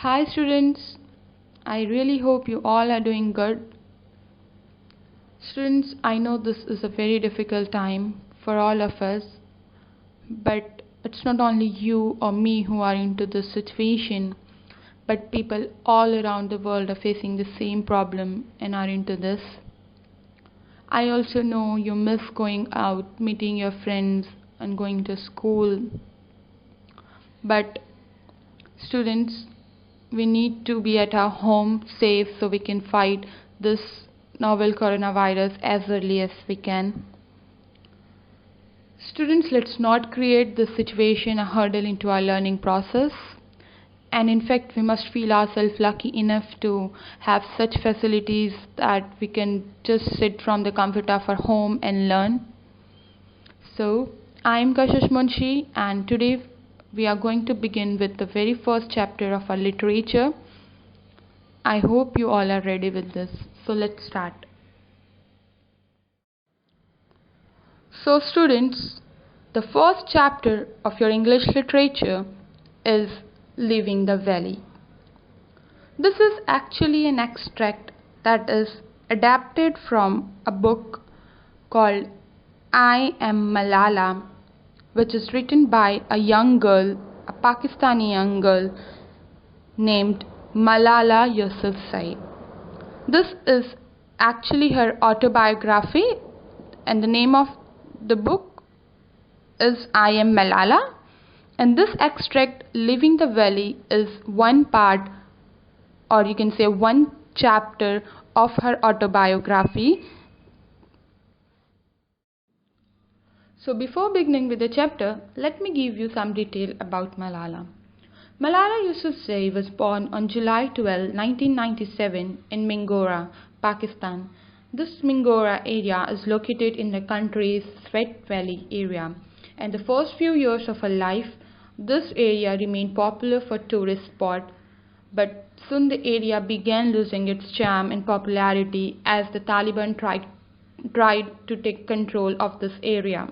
Hi students, I really hope you all are doing good. Students, I know this is a very difficult time for all of us, but it's not only you or me who are into this situation, but people all around the world are facing the same problem and are into this. I also know you miss going out, meeting your friends and going to school. But students, we need to be at our home safe so we can fight this novel coronavirus as early as we can. Students, let's not create this situation a hurdle into our learning process. And in fact, we must feel ourselves lucky enough to have such facilities that we can just sit from the comfort of our home and learn. So, I'm Kashish and today we are going to begin with the very first chapter of our literature. I hope you all are ready with this. So let's start. So students, the first chapter of your English literature is Leaving the Valley. This is actually an extract that is adapted from a book called I Am Malala, which is written by a young girl, a Pakistani young girl named Malala Yousafzai. This is actually her autobiography, and the name of the book is I Am Malala, and this extract, Leaving the Valley, is one part, or you can say one chapter of her autobiography. So before beginning with the chapter, let me give you some detail about Malala. Malala Yousafzai was born on July 12, 1997 in Mingora, Pakistan. This Mingora area is located in the country's Swat Valley area, and the first few years of her life, this area remained popular for tourist spot, but soon the area began losing its charm and popularity as the Taliban tried to take control of this area.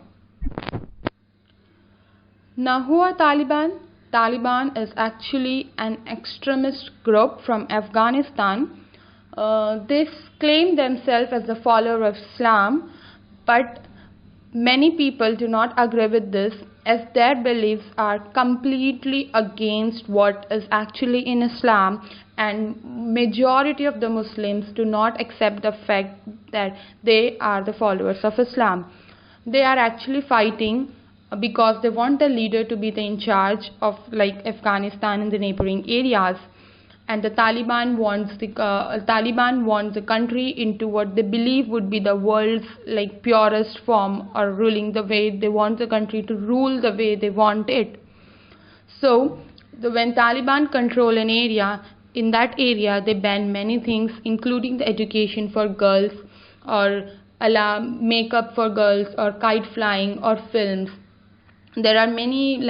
Now, who are Taliban? Taliban is actually an extremist group from Afghanistan. They claim themselves as the follower of Islam, but many people do not agree with this as their beliefs are completely against what is actually in Islam, and majority of the Muslims do not accept the fact that they are the followers of Islam. They are actually fighting because they want the leader to be in charge of like Afghanistan and the neighboring areas, and the Taliban wants the country into what they believe would be the world's like purest form, or ruling the way they want the country to rule the way they want it. So when Taliban control an area, in that area they ban many things, including the education for girls, or allow makeup for girls, or kite flying, or films. There are many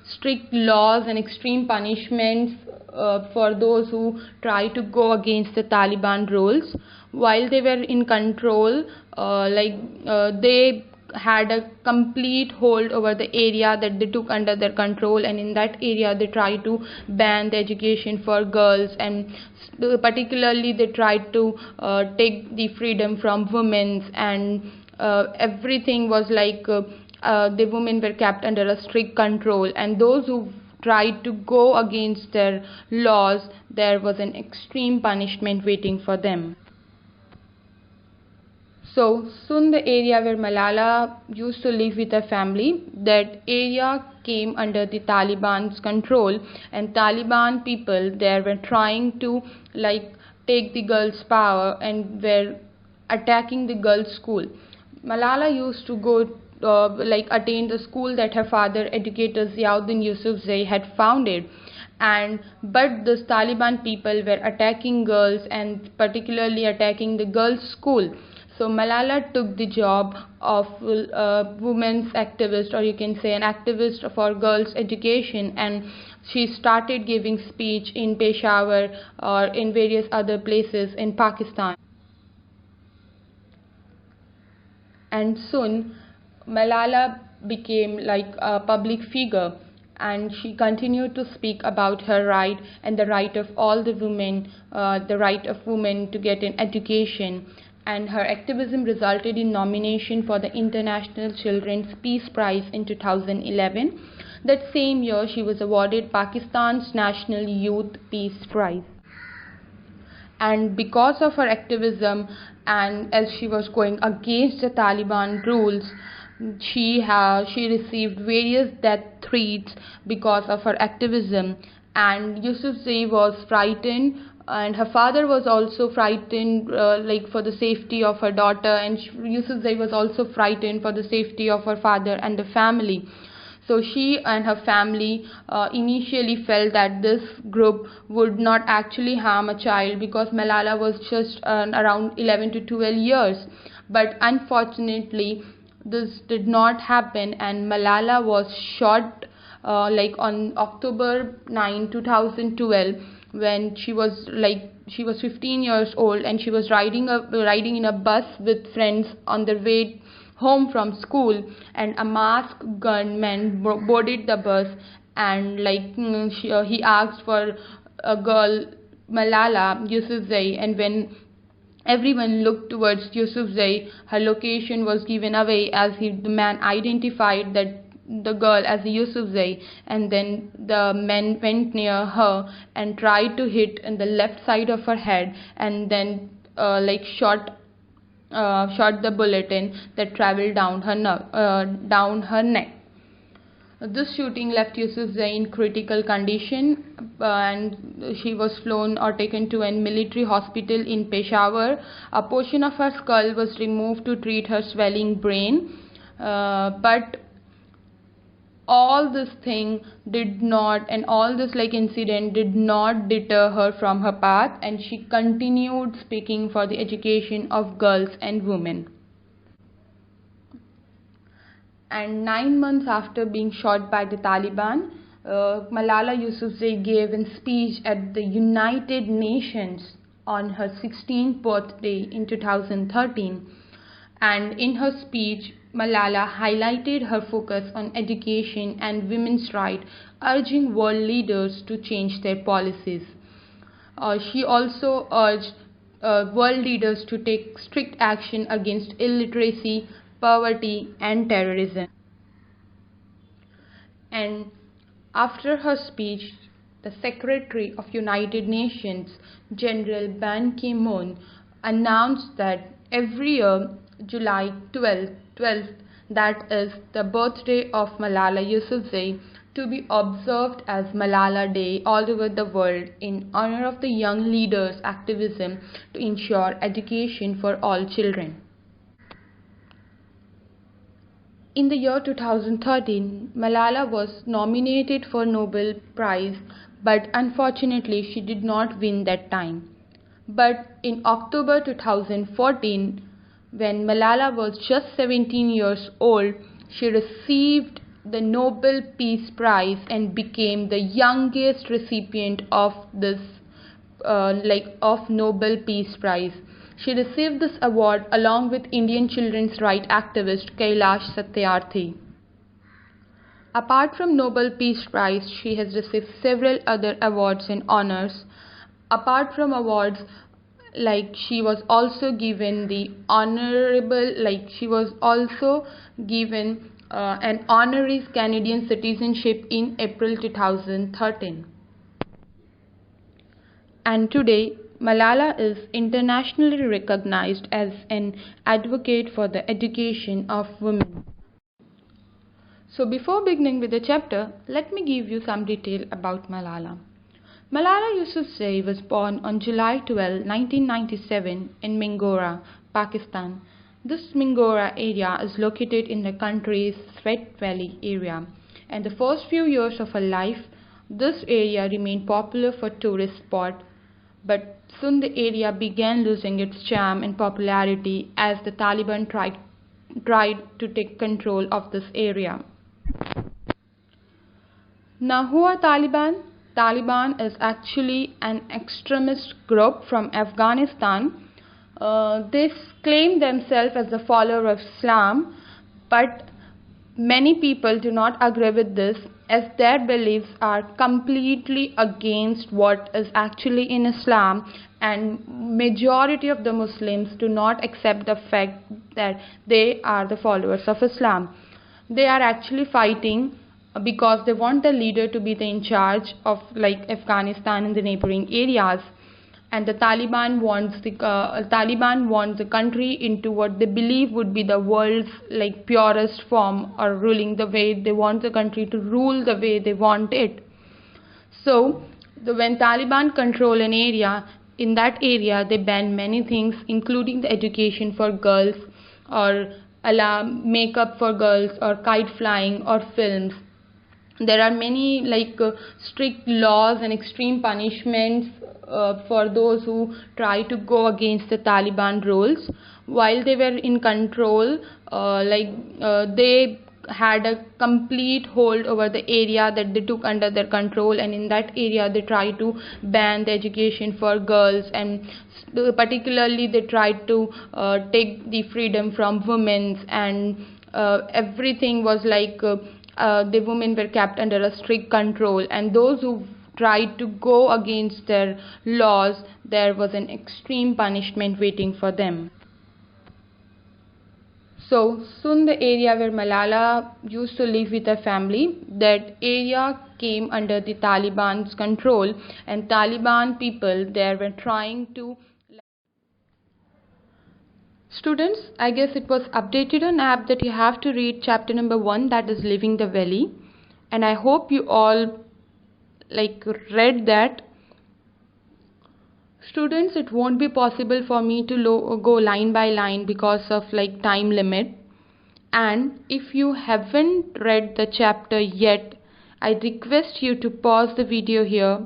strict laws and extreme punishments for those who try to go against the Taliban rules. While they were in control, they had a complete hold over the area that they took under their control, and in that area they tried to ban the education for girls, and particularly they tried to take the freedom from women, and everything was the women were kept under a strict control, and those who tried to go against their laws, there was an extreme punishment waiting for them. So soon the area where Malala used to live with her family, that area came under the Taliban's control, and Taliban people there were trying to take the girls' power and were attacking the girls' school. Malala used to go attend the school that her father, educator Ziauddin Yousafzai, had founded, but these Taliban people were attacking girls, and particularly attacking the girls' school. So Malala took the job of women's activist, or you can say an activist for girls' education, and she started giving speech in Peshawar or in various other places in Pakistan. And soon Malala became like a public figure, and she continued to speak about her right and the right of all the women, the right of women to get an education. And her activism resulted in nomination for the International Children's Peace Prize in 2011. That same year, she was awarded Pakistan's National Youth Peace Prize. And because of her activism, and as she was going against the Taliban rules, she received various death threats because of her activism. And Yousafzai was frightened, and her father was also frightened, like for the safety of her daughter, and Yousafzai was also frightened for the safety of her father and the family. So she and her family initially felt that this group would not actually harm a child because Malala was just around 11 to 12 years. But unfortunately, this did not happen, and Malala was shot like on October 9, 2012, when she was 15 years old, and she was riding in a bus with friends on their way home from school, and a masked gunman boarded the bus, and he asked for a girl, Malala Yousafzai, and when everyone looked towards Yousafzai, her location was given away as the man identified that the girl as Yousafzai, and then the men went near her and tried to hit in the left side of her head, and then shot the bullet in that traveled down her neck. This shooting left Yousafzai in critical condition, and she was flown or taken to a military hospital in Peshawar. A portion of her skull was removed to treat her swelling brain, but all this thing did not, and all this incident did not deter her from her path, and she continued speaking for the education of girls and women. And 9 months after being shot by the Taliban, Malala Yousafzai gave a speech at the United Nations on her 16th birthday in 2013. And in her speech, Malala highlighted her focus on education and women's rights, urging world leaders to change their policies. She also urged world leaders to take strict action against illiteracy, poverty, and terrorism. And after her speech, the Secretary of United Nations, General Ban Ki-moon, announced that every year, July 12th, that is the birthday of Malala Yousafzai, to be observed as Malala Day all over the world in honor of the young leaders' activism to ensure education for all children. In the year 2013, Malala was nominated for Nobel Prize, but unfortunately she did not win that time. But in October 2014, when Malala was just 17 years old, she received the Nobel Peace Prize and became the youngest recipient of this of Nobel Peace Prize. She received this award along with Indian children's rights activist Kailash Satyarthi. Apart from Nobel Peace Prize, she has received several other awards and honors. Apart from awards, she was also given the an honorary Canadian citizenship in April 2013. And today, Malala is internationally recognized as an advocate for the education of women. So before beginning with the chapter, let me give you some detail about Malala. Malala Yousafzai was born on July 12, 1997 in Mingora, Pakistan. This Mingora area is located in the country's Swat Valley area, and the first few years of her life, this area remained popular for tourist spot, but soon the area began losing its charm and popularity as the Taliban tried to take control of this area. Now, who are Taliban? Taliban is actually an extremist group from Afghanistan. They claim themselves as the follower of Islam, but many people do not agree with this, as their beliefs are completely against what is actually in Islam, and majority of the Muslims do not accept the fact that they are the followers of Islam. They are actually fighting because they want the leader to be in charge of like Afghanistan and the neighboring areas, and the Taliban wants the country into what they believe would be the world's like purest form, or ruling the way they want the country to rule the way they want it. So when Taliban control an area, in that area they ban many things, including the education for girls, or allow makeup for girls, or kite flying, or films. There are many strict laws and extreme punishments for those who try to go against the Taliban rules. While they were in control, they had a complete hold over the area that they took under their control, and in that area they tried to ban the education for girls, and particularly they tried to take the freedom from women, and everything was the women were kept under a strict control, and those who tried to go against their laws, there was an extreme punishment waiting for them. So soon the area where Malala used to live with her family, that area came under the Taliban's control, and Taliban people there were trying to. Students, I guess it was updated on app that you have to read chapter number 1, that is Living the Valley, and I hope you all read that. Students, it won't be possible for me to go line by line because of time limit, and if you haven't read the chapter yet, I request you to pause the video here,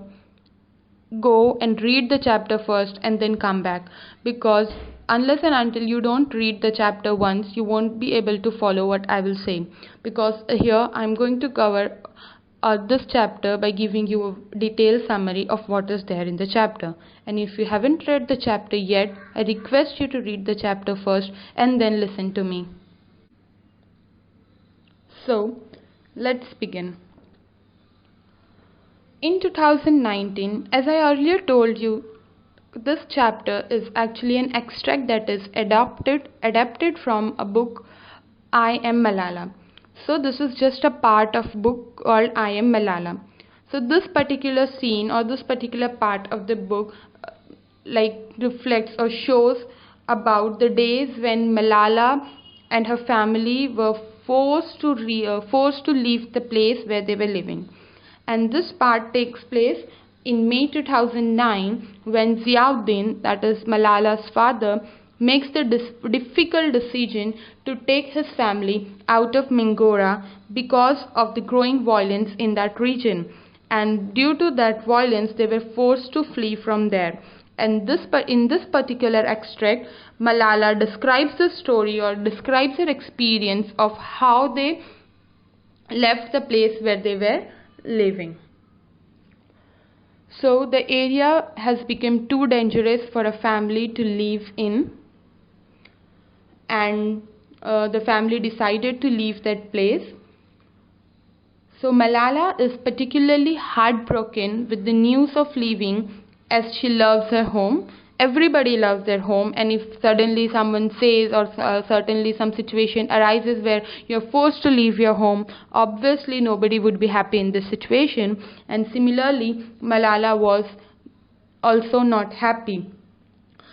go and read the chapter first and then come back, because unless and until you don't read the chapter once, you won't be able to follow what I will say, because here I'm going to cover this chapter by giving you a detailed summary of what is there in the chapter. And if you haven't read the chapter yet, I request you to read the chapter first and then listen to me. So let's begin. In 2019, as I earlier told you, this chapter is actually an extract that is adapted from a book, I Am Malala. So this is just a part of book called I Am Malala. So this particular scene or this particular part of the book reflects or shows about the days when Malala and her family were forced to leave the place where they were living. And this part takes place in May 2009, when Ziauddin, that is Malala's father, makes the difficult decision to take his family out of Mingora because of the growing violence in that region. And due to that violence, they were forced to flee from there. And in this particular extract, Malala describes the story or describes her experience of how they left the place where they were living. So the area has become too dangerous for a family to live in, and the family decided to leave that place. So Malala is particularly heartbroken with the news of leaving, as she loves her home. Everybody loves their home, and if suddenly someone says or certainly some situation arises where you're forced to leave your home, obviously nobody would be happy in this situation. And similarly, Malala was also not happy.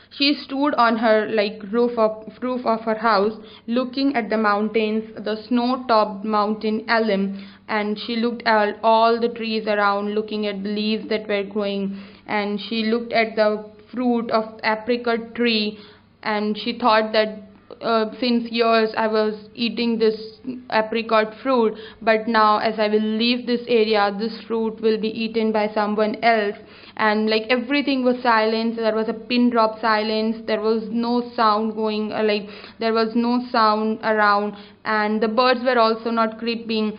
She stood on her roof of her house, looking at the mountains, the snow-topped mountain Elim, and she looked at all the trees around, looking at the leaves that were growing, and she looked at the fruit of apricot tree, and she thought that since years I was eating this apricot fruit, but now as I will leave this area, this fruit will be eaten by someone else. And everything was silent. There was a pin drop silence. There was no sound going, there was no sound around, and the birds were also not creeping.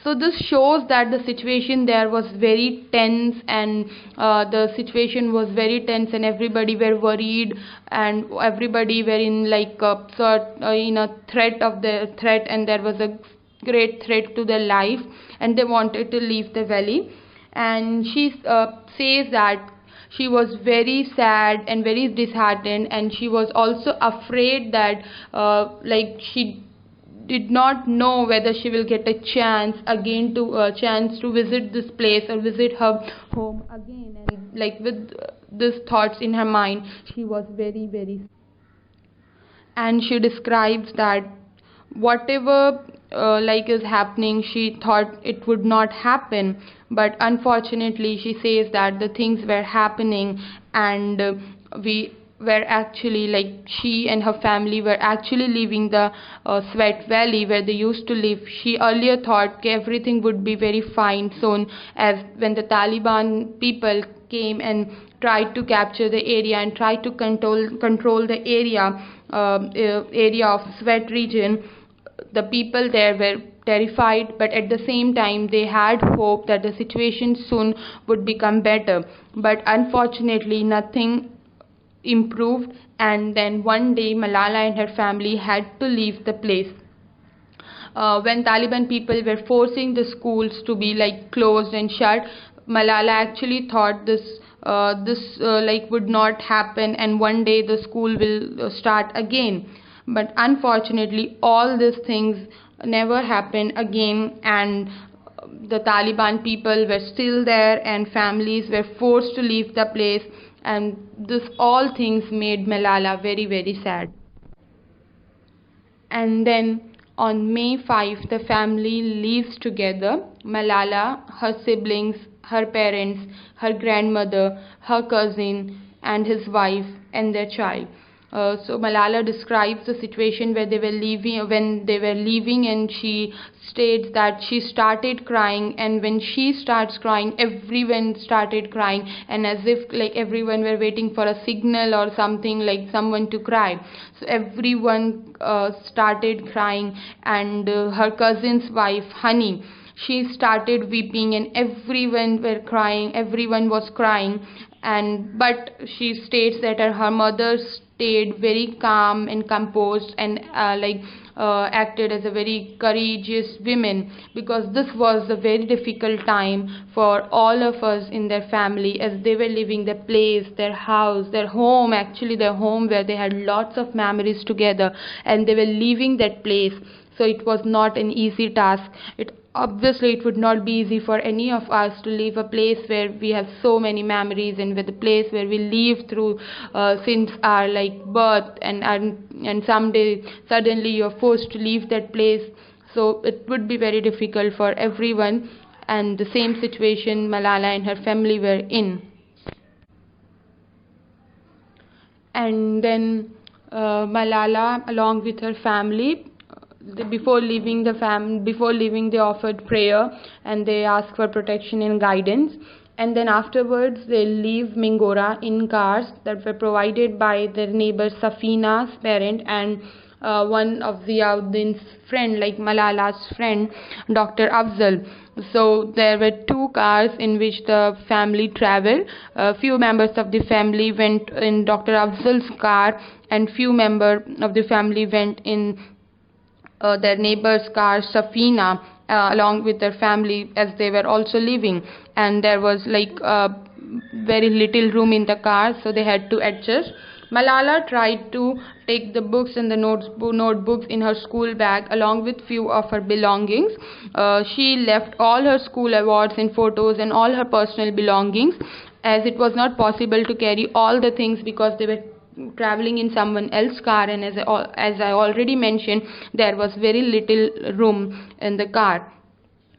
So this shows that the situation there was very tense, and everybody were worried, and everybody were in a threat, and there was a great threat to their life, and they wanted to leave the valley. And she says that she was very sad and very disheartened, and she was also afraid that she did not know whether she will get a chance again to visit this place or visit her home again. And with these thoughts in her mind, she was very, and she describes that whatever is happening, she thought it would not happen, but unfortunately she says that the things were happening, and we were actually, she and her family were actually leaving the Sweat Valley where they used to live. She earlier thought everything would be very fine soon, as when the Taliban people came and tried to capture the area and tried to control the area of Sweat region. The people there were terrified, but at the same time they had hope that the situation soon would become better. But unfortunately nothing improved, and then one day Malala and her family had to leave the place. When Taliban people were forcing the schools to be closed and shut, Malala actually thought this would not happen, and one day the school will start again. But unfortunately all these things never happened again, and the Taliban people were still there, and families were forced to leave the place, and this all things made Malala very sad. And then on May 5, the family leaves together. Malala, her siblings, her parents, her grandmother, her cousin, and his wife and their child. So Malala describes the situation when they were leaving, and she states that she started crying, and when she starts crying, everyone started crying, and as if everyone were waiting for a signal or something, like someone to cry. So everyone started crying, and her cousin's wife, Honey, she started weeping, and everyone was crying. But she states that her mother stayed very calm and composed, and acted as a very courageous woman, because this was a very difficult time for all of us in their family, as they were leaving their place, their house, their home where they had lots of memories together, and they were leaving that place. So it was not an easy task. Obviously it would not be easy for any of us to leave a place where we have so many memories, and with a place where we live through since our birth, and someday suddenly you're forced to leave that place. So it would be very difficult for everyone, and the same situation Malala and her family were in. And then Malala, along with her family, before leaving they offered prayer, and they asked for protection and guidance. And then afterwards they leave Mingora in cars that were provided by their neighbor Safina's parent, and one of Ziauddin's friend, Malala's friend, Dr. Afzal. So there were two cars in which the family traveled. Few members of the family went in Dr. Afzal's car, and few members of the family went in their neighbor's car, Safina, along with their family, as they were also leaving. And there was very little room in the car, so they had to adjust. Malala tried to take the books and the notebooks in her school bag along with few of her belongings. She left all her school awards and photos and all her personal belongings, as it was not possible to carry all the things because they were traveling in someone else's car, and as I already mentioned, there was very little room in the car.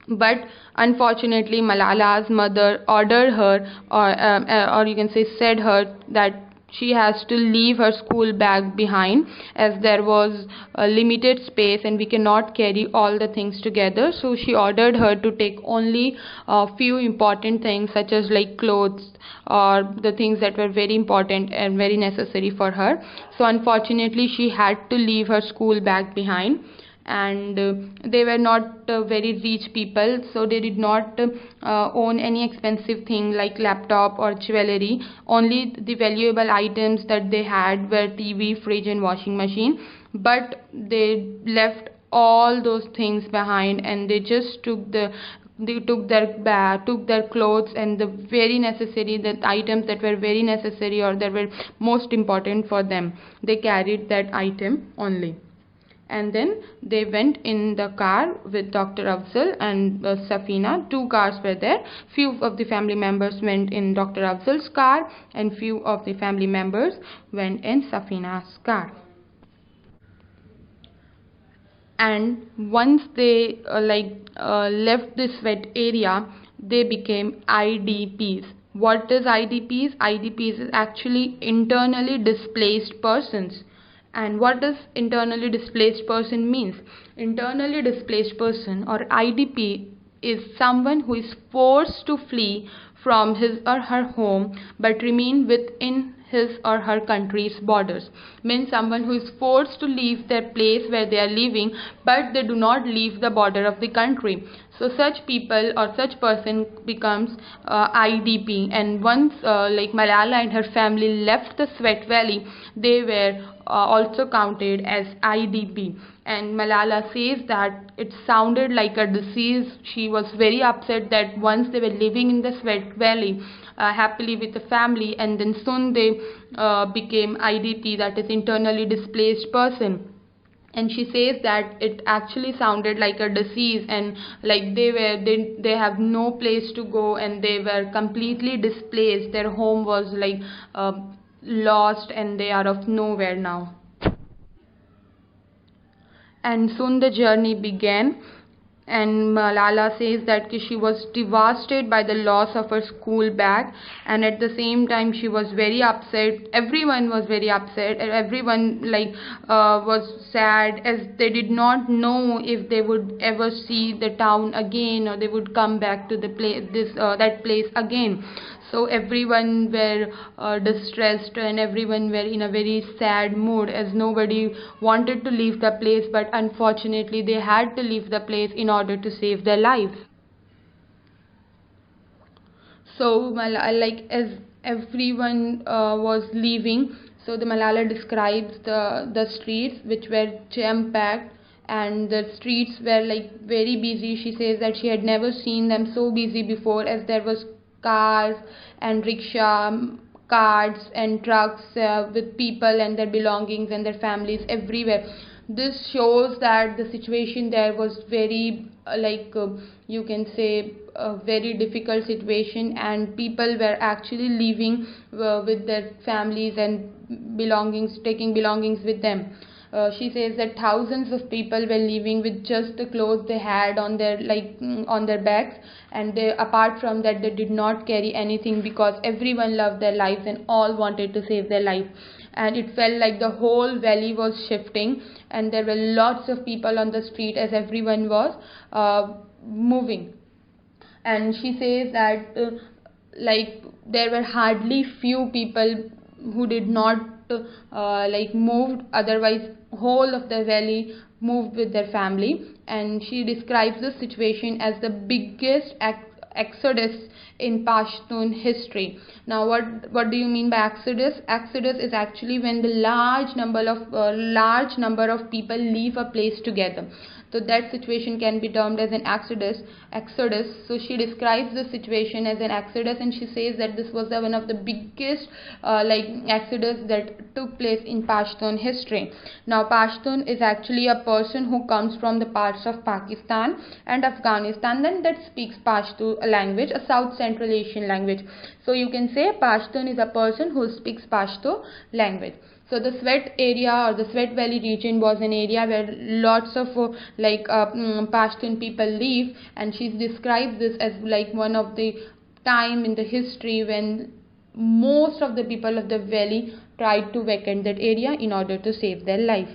But unfortunately Malala's mother ordered her, or you can say said her, that she has to leave her school bag behind, as there was a limited space and we cannot carry all the things together. So she ordered her to take only a few important things, such as clothes or the things that were very important and very necessary for her. So unfortunately she had to leave her school bag behind. And they were not very rich people, so they did not own any expensive thing like laptop or jewelry. Only the valuable items that they had were TV, fridge and washing machine. But they left all those things behind, and they just took their clothes and the very necessary, the items that were very necessary or that were most important for them. They carried that item only. And then they went in the car with Dr. Afzal and Safina. Two cars were there. Few of the family members went in Dr. Afzal's car and few of the family members went in Safina's car. And once they left this wet area, they became IDPs. What is IDPs? IDPs is actually internally displaced persons. And what does internally displaced person means? Internally displaced person or IDP is someone who is forced to flee from his or her home but remain within his or her country's borders. Means someone who is forced to leave their place where they are living but they do not leave the border of the country. So such people or such person becomes IDP. And once Malala and her family left the Swat Valley, they were also counted as IDP. And Malala says that it sounded like a disease. She was very upset that once they were living in the Swat Valley happily with the family, and then soon they became IDP, that is internally displaced person. And she says that it actually sounded like a disease, and like they have no place to go and they were completely displaced. Their home was lost and they are of nowhere now. And soon the journey began. And Malala says that she was devastated by the loss of her school bag, and at the same time she was very upset. Everyone was very upset. Everyone was sad, as they did not know if they would ever see the town again or they would come back to the that place again. So everyone were distressed and everyone were in a very sad mood, as nobody wanted to leave the place, but unfortunately they had to leave the place in order to save their lives. So as everyone was leaving, so the Malala describes the streets which were jam-packed, and the streets were very busy. She says that she had never seen them so busy before, as there was cars and rickshaw, carts and trucks with people and their belongings and their families everywhere. This shows that the situation there was very you can say a very difficult situation, and people were actually living with their families and belongings, taking belongings with them. She says that thousands of people were living with just the clothes they had on their on their backs, and apart from that they did not carry anything, because everyone loved their lives and all wanted to save their life. And it felt like the whole valley was shifting, and there were lots of people on the street as everyone was moving. And she says that there were hardly few people who did not moved, otherwise whole of the valley moved with their family. And she describes the situation as the biggest exodus in Pashtun history. Now what do you mean by exodus? Exodus is actually when the large number of people leave a place together. So that situation can be termed as an exodus. So she describes the situation as an exodus, and she says that this was one of the biggest exodus that took place in Pashtun history. Now Pashtun is actually a person who comes from the parts of Pakistan and Afghanistan then that speaks Pashto language, a South Central Asian language. So you can say Pashtun is a person who speaks Pashto language. So the Swat area or the Swat Valley region was an area where lots of Pashtun people live, and she describes this as one of the time in the history when most of the people of the valley tried to vacate that area in order to save their life.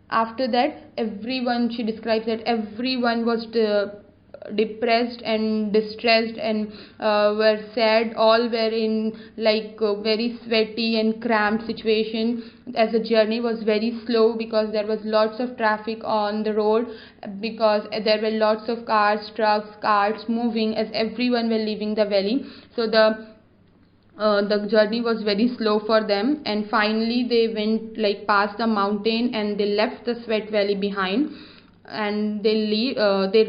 After that, she describes that everyone was depressed and distressed and were sad. All were in very sweaty and cramped situation, as the journey was very slow because there was lots of traffic on the road, because there were lots of cars, trucks, carts moving as everyone were leaving the valley. So the The journey was very slow for them, and finally they went like past the mountain and they left the Sweat Valley behind, and they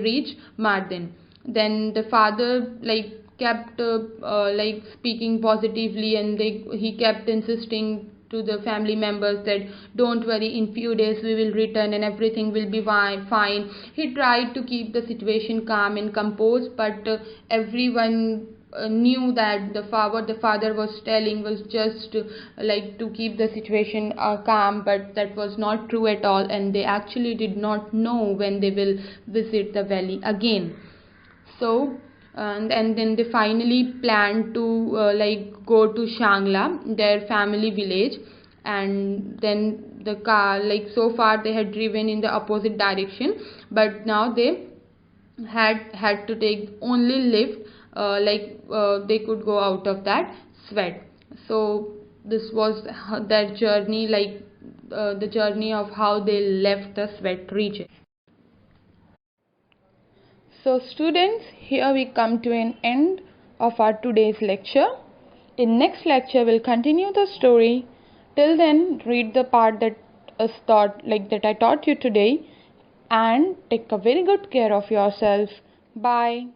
reached Mardin. Then the father like kept like speaking positively, and he kept insisting to the family members that don't worry, in few days we will return and everything will be fine. He tried to keep the situation calm and composed, but everyone knew that what the father was telling was just like to keep the situation calm, but that was not true at all, and they actually did not know when they will visit the valley again. So and then they finally planned to like go to Shangla, their family village, and then the car, like so far they had driven in the opposite direction, but now they had to take only lift, they could go out of that sweat. So this was their journey, the journey of how they left the sweat region. So students, here we come to an end of our today's lecture. In next lecture we'll continue the story. Till then, read the part that I taught you today, and take a very good care of yourself. Bye.